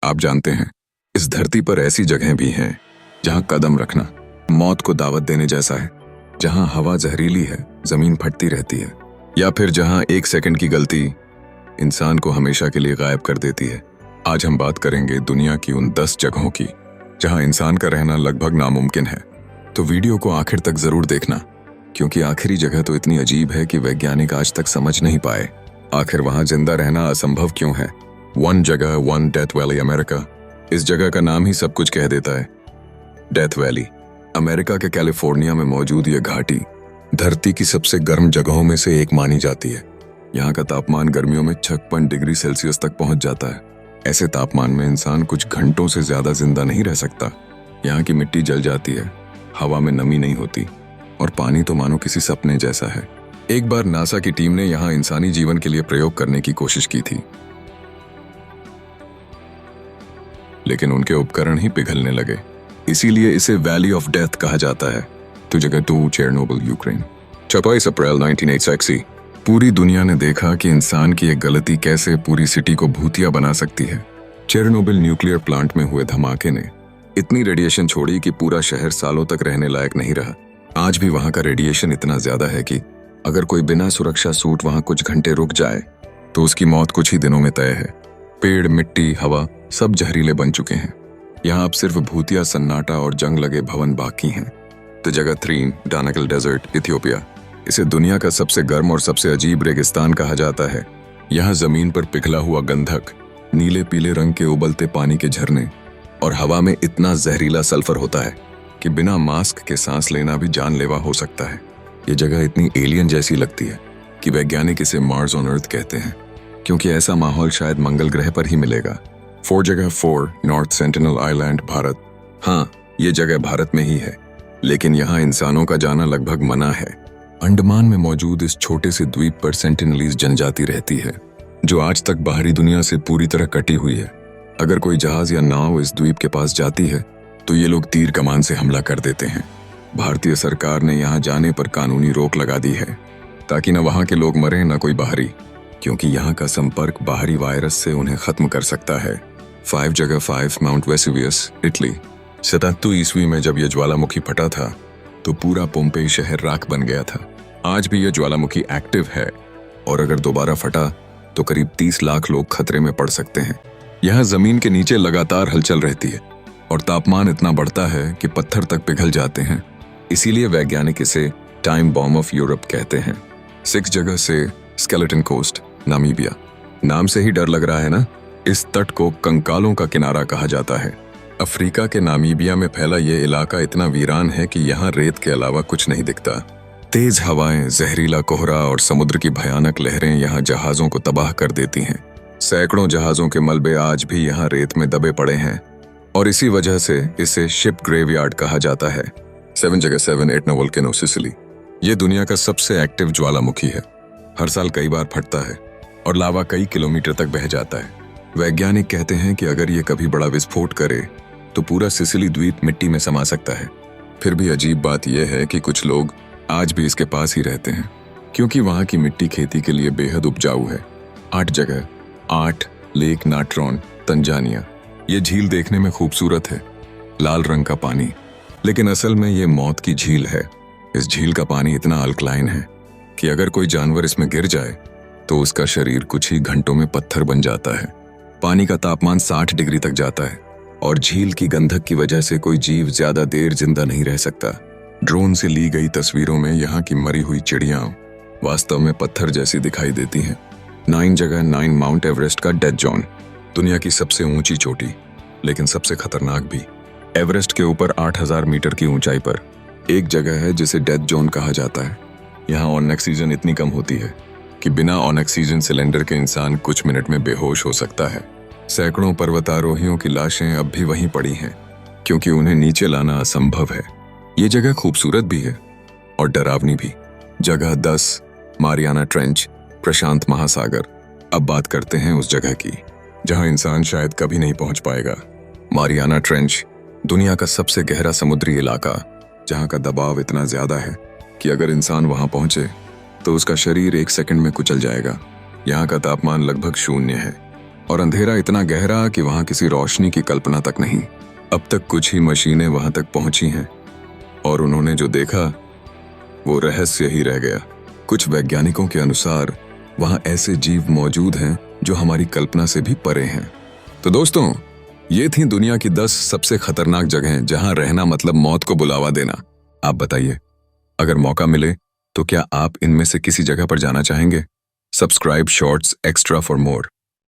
आप जानते हैं, इस धरती पर ऐसी जगहें भी हैं जहां कदम रखना मौत को दावत देने जैसा है, जहां हवा जहरीली है, जमीन फटती रहती है, या फिर जहां एक सेकंड की गलती इंसान को हमेशा के लिए गायब कर देती है। आज हम बात करेंगे दुनिया की उन 10 जगहों की जहां इंसान का रहना लगभग नामुमकिन है। तो वीडियो को आखिर तक जरूर देखना, क्योंकि आखिरी जगह तो इतनी अजीब है कि वैज्ञानिक आज तक समझ नहीं पाए आखिर वहां जिंदा रहना असंभव क्यों है। वन जगह, वन डेथ वैली, अमेरिका। इस जगह का नाम ही सब कुछ कह देता है। डेथ वैली, अमेरिका के कैलिफोर्निया में मौजूद यह घाटी धरती की सबसे गर्म जगहों में से एक मानी जाती है। यहाँ का तापमान गर्मियों में 56 डिग्री सेल्सियस तक पहुंच जाता है। ऐसे तापमान में इंसान कुछ घंटों से ज्यादा जिंदा नहीं रह सकता। यहाँ की मिट्टी जल जाती है, हवा में नमी नहीं होती और पानी तो मानो किसी सपने जैसा है। एक बार नासा की टीम ने यहाँ इंसानी जीवन के लिए प्रयोग करने की कोशिश की थी, लेकिन उनके उपकरण ही पिघलने लगे। इसीलिए इसे वैली ऑफ डेथ कहा जाता है। तो जगह 2, चेरनोबिल, यूक्रेन। 26 अप्रैल 1986। पूरी दुनिया ने देखा कि इंसान की एक गलती कैसे पूरी सिटी को भूतिया बना सकती है। चेरनोबिल न्यूक्लियर प्लांट में हुए धमाके ने इतनी रेडिएशन छोड़ी कि पूरा शहर सालों तक रहने लायक नहीं रहा। आज भी वहां का रेडिएशन इतना ज्यादा है कि अगर कोई बिना सुरक्षा सूट वहां कुछ घंटे रुक जाए तो उसकी मौत कुछ ही दिनों में तय है। पेड़, मिट्टी, हवा सब जहरीले बन चुके हैं। यहाँ अब सिर्फ भूतिया सन्नाटा और जंग लगे भवन बाकी हैं। तो जगह 3, डानाकिल डेजर्ट, इथियोपिया। इसे दुनिया का सबसे गर्म और सबसे अजीब रेगिस्तान कहा जाता है। यहाँ जमीन पर पिघला हुआ गंधक, नीले पीले रंग के उबलते पानी के झरने और हवा में इतना जहरीला सल्फर होता है कि बिना मास्क के सांस लेना भी जानलेवा हो सकता है। ये जगह इतनी एलियन जैसी लगती है कि वैज्ञानिक इसे मार्स ऑन अर्थ कहते हैं, क्योंकि ऐसा माहौल शायद मंगल ग्रह पर ही मिलेगा। जगह 4, नॉर्थ सेंटिनल आइलैंड, भारत। हाँ, ये जगह भारत में ही है, लेकिन यहाँ इंसानों का जाना लगभग मना है। अंडमान में मौजूद इस छोटे से द्वीप पर सेंटिनलीज जनजाति रहती है, जो आज तक बाहरी दुनिया से पूरी तरह कटी हुई है। अगर कोई जहाज या नाव इस द्वीप के पास जाती है तो ये लोग तीर कमान से हमला कर देते हैं। भारतीय सरकार ने यहाँ जाने पर कानूनी रोक लगा दी है, ताकि न वहाँ के लोग मरें न कोई बाहरी, क्योंकि यहाँ का संपर्क बाहरी वायरस से उन्हें खत्म कर सकता है। जगह 5, माउंट वेसुवियस, इटली। 77 ईस्वी में जब यह ज्वालामुखी फटा था तो पूरा पोम्पेई शहर राख बन गया था। आज भी यह ज्वालामुखी एक्टिव है और अगर दोबारा फटा तो करीब 30 लाख लोग खतरे में पड़ सकते हैं। यहाँ जमीन के नीचे लगातार हलचल रहती है और तापमान इतना बढ़ता है कि पत्थर तक पिघल जाते हैं। इसीलिए वैज्ञानिक इसे टाइम बॉम्ब ऑफ यूरोप कहते हैं। 6 जगह से स्केलेटन कोस्ट, नामीबिया। नाम से ही डर लग रहा है ना। इस तट को कंकालों का किनारा कहा जाता है। अफ्रीका के नामीबिया में फैला ये इलाका इतना वीरान है कि यहाँ रेत के अलावा कुछ नहीं दिखता। तेज हवाएं, जहरीला कोहरा और समुद्र की भयानक लहरें यहाँ जहाजों को तबाह कर देती हैं। सैकड़ों जहाजों के मलबे आज भी यहाँ रेत में दबे पड़े हैं और इसी वजह से इसे शिप ग्रेवयार्ड कहा जाता है। 7 7, एटना वोल्केनो, सिसिली। ये दुनिया का सबसे एक्टिव ज्वालामुखी है। हर साल कई बार फटता है और लावा कई किलोमीटर तक बह जाता है। वैज्ञानिक कहते हैं कि अगर ये कभी बड़ा विस्फोट करे तो पूरा सिसिली द्वीप मिट्टी में समा सकता है। फिर भी अजीब बात यह है कि कुछ लोग आज भी इसके पास ही रहते हैं, क्योंकि वहाँ की मिट्टी खेती के लिए बेहद उपजाऊ है। 8 जगह 8, लेक नाट्रॉन, तंजानिया। ये झील देखने में खूबसूरत है, लाल रंग का पानी, लेकिन असल में ये मौत की झील है। इस झील का पानी इतना अल्कलाइन है कि अगर कोई जानवर इसमें गिर जाए तो उसका शरीर कुछ ही घंटों में पत्थर बन जाता है। पानी का तापमान 60 डिग्री तक जाता है और झील की गंधक की वजह से कोई जीव ज्यादा देर जिंदा नहीं रह सकता। ड्रोन से ली गई तस्वीरों में यहाँ की मरी हुई चिड़ियां वास्तव में पत्थर जैसी दिखाई देती हैं। 9 जगह 9, माउंट एवरेस्ट का डेथ जोन। दुनिया की सबसे ऊंची चोटी, लेकिन सबसे खतरनाक भी। एवरेस्ट के ऊपर 8000 मीटर की ऊंचाई पर एक जगह है जिसे डेथ जोन कहा जाता है। यहाँ ऑन ऑक्सीजन इतनी कम होती है कि बिना ऑन ऑक्सीजन सिलेंडर के इंसान कुछ मिनट में बेहोश हो सकता है। सैकड़ों पर्वतारोहियों की लाशें अब भी वहीं पड़ी हैं, क्योंकि उन्हें नीचे लाना असंभव है। ये जगह खूबसूरत भी है और डरावनी भी। जगह 10, मारियाना ट्रेंच, प्रशांत महासागर। अब बात करते हैं उस जगह की जहां इंसान शायद कभी नहीं पहुंच पाएगा। मारियाना ट्रेंच, दुनिया का सबसे गहरा समुद्री इलाका, जहां का दबाव इतना ज्यादा है कि अगर इंसान वहां पहुंचे तो उसका शरीर 1 सेकंड में कुचल जाएगा। यहाँ का तापमान लगभग 0 है और अंधेरा इतना गहरा कि वहां किसी रोशनी की कल्पना तक नहीं। अब तक कुछ ही मशीनें वहां तक पहुंची हैं और उन्होंने जो देखा वो रहस्य ही रह गया। कुछ वैज्ञानिकों के अनुसार वहां ऐसे जीव मौजूद हैं जो हमारी कल्पना से भी परे हैं। तो दोस्तों, ये थी दुनिया की 10 सबसे खतरनाक जगहें जहां रहना मतलब मौत को बुलावा देना। आप बताइए, अगर मौका मिले तो क्या आप इनमें से किसी जगह पर जाना चाहेंगे? Subscribe shorts extra for more.